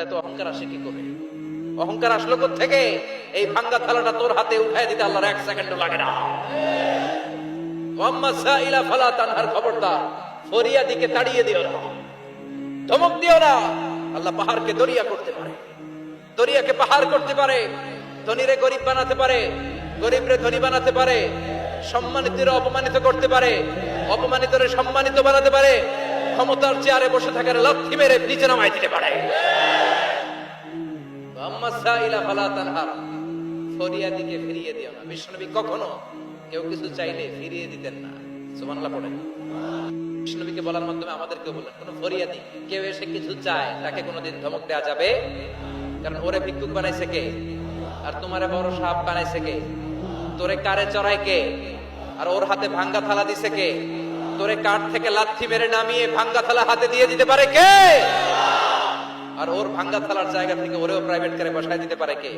এত অহংকার আসে কি করে? অহংকার আসলো থেকে? এই ভাঙ্গা থালাটা তোর হাতে উঠায় দিতে আল্লাহর 1 সেকেন্ডও লাগে না। ওয়াম্মা সাইলা ফালা তানহার, খবরদার ফরিয়াদিকে তাড়িয়ে দিও না, ধমক দিও না। আল্লাহ পাহাড়কে দরিয়া করতে পারে, দরিয়াকে পাহাড় করতে পারে, ধনীরে গরিব বানাতে পারে, গরিবরে ধনী বানাতে পারে, সম্মানিতরে অপমানিত করতে পারে, অপমানিতরে সম্মানিত বানাতে পারে, ক্ষমতার চেয়ারে বসে থাকার লাথি মেরে নিচে নামাই দিতে পারে। ফরিয়াদিকে ফিরিয়ে দিও না। বিশ্বনবী কখনো কেউ কিছু চাইলে ফিরিয়ে দিতেন না। সুবহানাল্লাহ পড়েন। বিশ্বনবীকে বলার মাধ্যমে আমাদেরকে বলেন, কোন ফরিয়াদি কেউ এসে কিছু চায় তাকে কোনোদিন ধমক দেওয়া যাবে? কারণ ওরে ভিক্ষুক বানাইছে কে? আর তোমারে বড় সাপ বানাইছে কে? তোরে কারে চড়ায় কে? আর ওর হাতে ভাঙ্গা থালা দিছে কে? তোরে কাঠ থেকে লাথি মেরে নামিয়ে ভাঙ্গা থালা হাতে দিয়ে দিতে পারে কে? আর ওর ভাঙ্গা থালার জায়গা থেকে ওরেও প্রাইভেট কারে বসায় দিতে পারে কে?